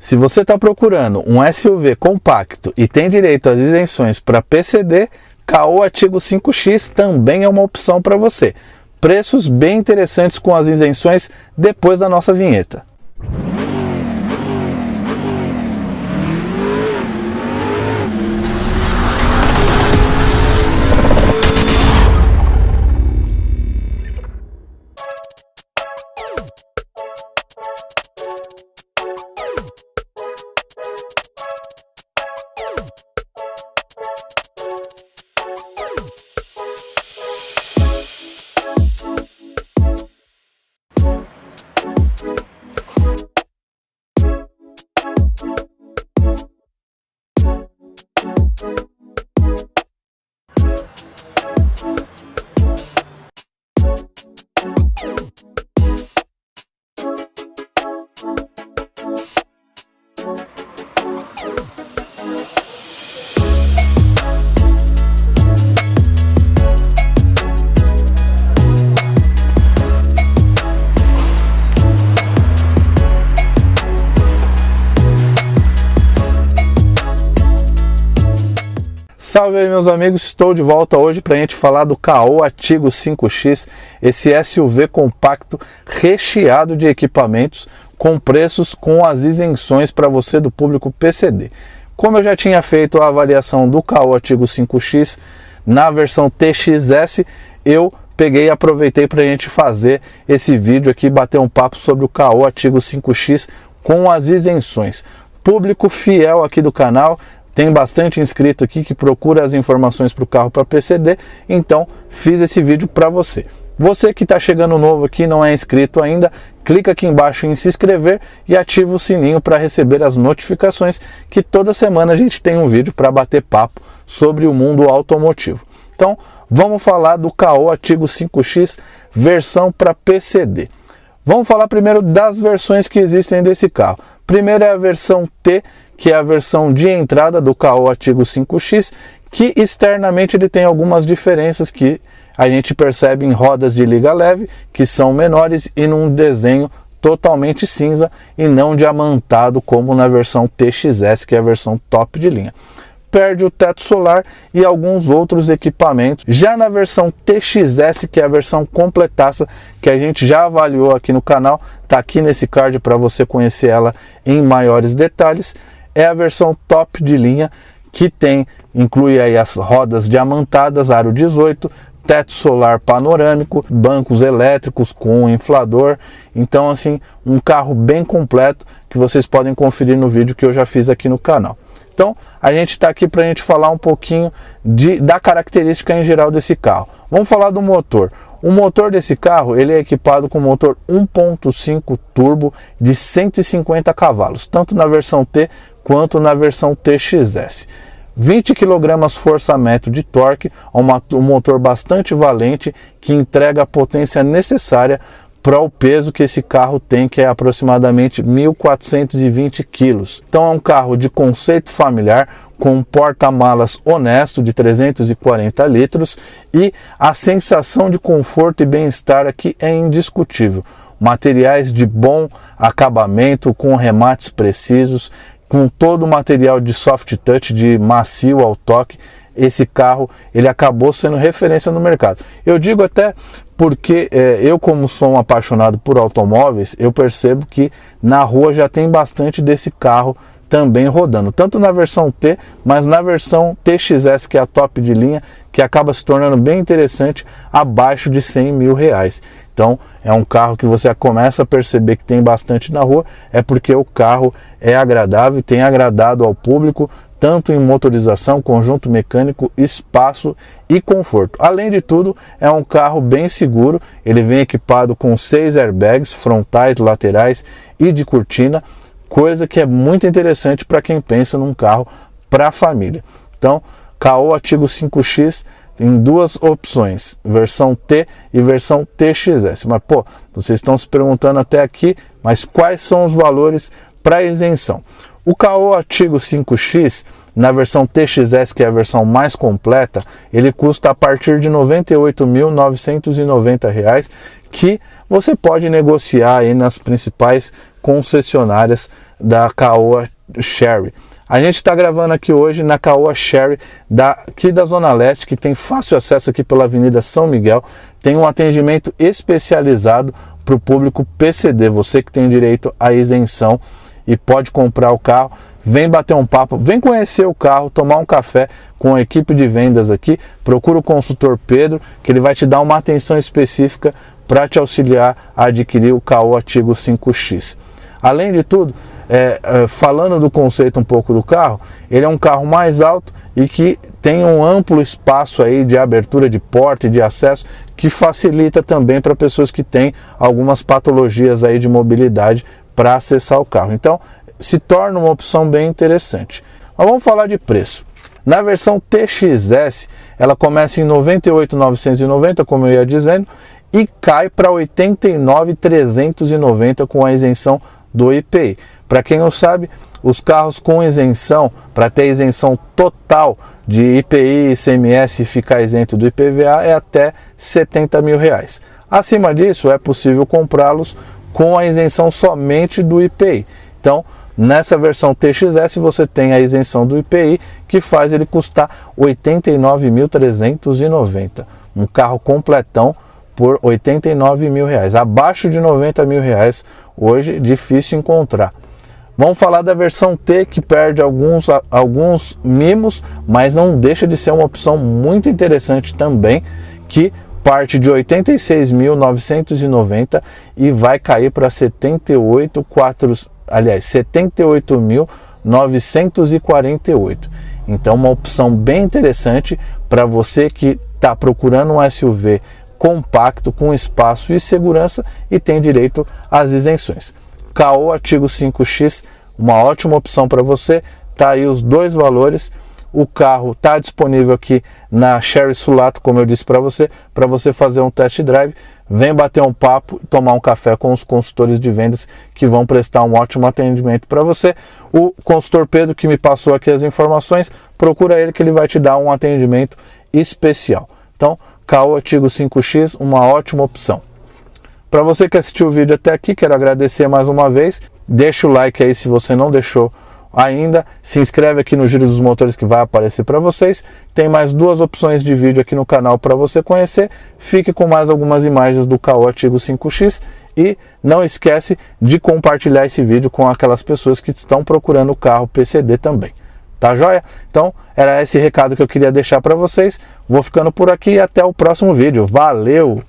Se você está procurando um SUV compacto e tem direito às isenções para PCD, Caoa Artigo 5X também é uma opção para você. Preços bem interessantes com as isenções depois da nossa vinheta. Salve aí, meus amigos, estou de volta hoje para a gente falar do Caoa Artigo 5X, esse SUV compacto recheado de equipamentos com preços com as isenções para você do público PCD. Como eu já tinha feito a avaliação do Caoa Artigo 5X na versão TXS, eu peguei e aproveitei para a gente fazer esse vídeo aqui, bater um papo sobre o Caoa Artigo 5X com as isenções. Público fiel aqui do canal, tem bastante inscrito aqui que procura as informações para o carro para PCD, então fiz esse vídeo para você. Você que está chegando novo aqui, não é inscrito ainda, clica aqui embaixo em se inscrever e ativa o sininho para receber as notificações, que toda semana a gente tem um vídeo para bater papo sobre o mundo automotivo. Então vamos falar do Caoa Artigo 5X versão para PCD. Vamos falar primeiro das versões que existem desse carro. Primeiro é a versão T, que é a versão de entrada do Caoa Artigo 5X, que externamente ele tem algumas diferenças que a gente percebe em rodas de liga leve, que são menores, e num desenho totalmente cinza e não diamantado como na versão TXS, que é a versão top de linha. Perde o teto solar e alguns outros equipamentos. Já na versão TXS, que é a versão completaça, que a gente já avaliou aqui no canal, tá aqui nesse card para você conhecer ela em maiores detalhes, é a versão top de linha, que inclui aí as rodas diamantadas, aro 18, teto solar panorâmico, bancos elétricos com inflador. Então assim, um carro bem completo que vocês podem conferir no vídeo que eu já fiz aqui no canal. Então, a gente está aqui para a gente falar um pouquinho da característica em geral desse carro. Vamos falar do motor. O motor desse carro, ele é equipado com motor 1.5 turbo de 150 cavalos, tanto na versão T quanto na versão TXS. 20 kgfm de torque, um motor bastante valente que entrega a potência necessária para o peso que esse carro tem, que é aproximadamente 1.420 kg. Então é um carro de conceito familiar, com um porta-malas honesto de 340 litros, e a sensação de conforto e bem-estar aqui é indiscutível. Materiais de bom acabamento, com remates precisos, com todo o material de soft touch, de macio ao toque. Esse carro ele acabou sendo referência no mercado. Eu digo até porque eu, como sou um apaixonado por automóveis, eu percebo que na rua já tem bastante desse carro também rodando, tanto na versão T, mas na versão TXS, que é a top de linha, que acaba se tornando bem interessante, abaixo de 100 mil reais. Então é um carro que você começa a perceber que tem bastante na rua, é porque o carro é agradável e tem agradado ao público, tanto em motorização, conjunto mecânico, espaço e conforto. Além de tudo, é um carro bem seguro, ele vem equipado com 6 airbags frontais, laterais e de cortina, coisa que é muito interessante para quem pensa num carro para a família. Então, Caoa Artigo 5X em duas opções, versão T e versão TXS. Mas pô, vocês estão se perguntando até aqui, mas quais são os valores para isenção? O Caoa Artigo 5X, na versão TXS, que é a versão mais completa, ele custa a partir de R$ 98.990, que você pode negociar aí nas principais concessionárias da Caoa Chery. A gente está gravando aqui hoje na Caoa Chery, aqui da Zona Leste, que tem fácil acesso aqui pela Avenida São Miguel. Tem um atendimento especializado para o público PCD, você que tem direito à isenção e pode comprar o carro. Vem bater um papo, vem conhecer o carro, tomar um café com a equipe de vendas aqui. Procura o consultor Pedro, que ele vai te dar uma atenção específica para te auxiliar a adquirir o Caoa Tigo 5X. Além de tudo, falando do conceito um pouco do carro, ele é um carro mais alto e que tem um amplo espaço aí de abertura de porta e de acesso, que facilita também para pessoas que têm algumas patologias aí de mobilidade para acessar o carro. Então, se torna uma opção bem interessante. Mas vamos falar de preço. Na versão TXS, ela começa em R$ 98.990, como eu ia dizendo, e cai para R$ 89.390 com a isenção do IPI. Para quem não sabe, os carros com isenção, para ter isenção total de IPI, ICMS e ficar isento do IPVA, é até R$ 70 mil. Acima disso, é possível comprá-los com a isenção somente do IPI. Então, nessa versão TXS você tem a isenção do IPI, que faz ele custar R$ 89.390. Um carro completão por R$ 89 mil. Abaixo de R$ 90 mil hoje, difícil encontrar. Vamos falar da versão T, que perde alguns mimos, mas não deixa de ser uma opção muito interessante também, que parte de R$ 86.990 e vai cair para R$ 78.948. Então, uma opção bem interessante para você que está procurando um SUV compacto, com espaço e segurança e tem direito às isenções. Caoa Tigo 5X, uma ótima opção para você. Tá aí os dois valores. O carro está disponível aqui na Chery Sulato, como eu disse para você fazer um test drive. Vem bater um papo e tomar um café com os consultores de vendas, que vão prestar um ótimo atendimento para você. O consultor Pedro, que me passou aqui as informações, procura ele que ele vai te dar um atendimento especial. Então, Caoa Tigo 5X, uma ótima opção. Para você que assistiu o vídeo até aqui, quero agradecer mais uma vez. Deixa o like aí se você não deixou ainda. Se inscreve aqui no Giro dos Motores, que vai aparecer para vocês. Tem mais duas opções de vídeo aqui no canal para você conhecer. Fique com mais algumas imagens do Caoa Tigo 5X. E não esquece de compartilhar esse vídeo com aquelas pessoas que estão procurando o carro PCD também. Tá joia? Então, era esse recado que eu queria deixar para vocês. Vou ficando por aqui e até o próximo vídeo. Valeu!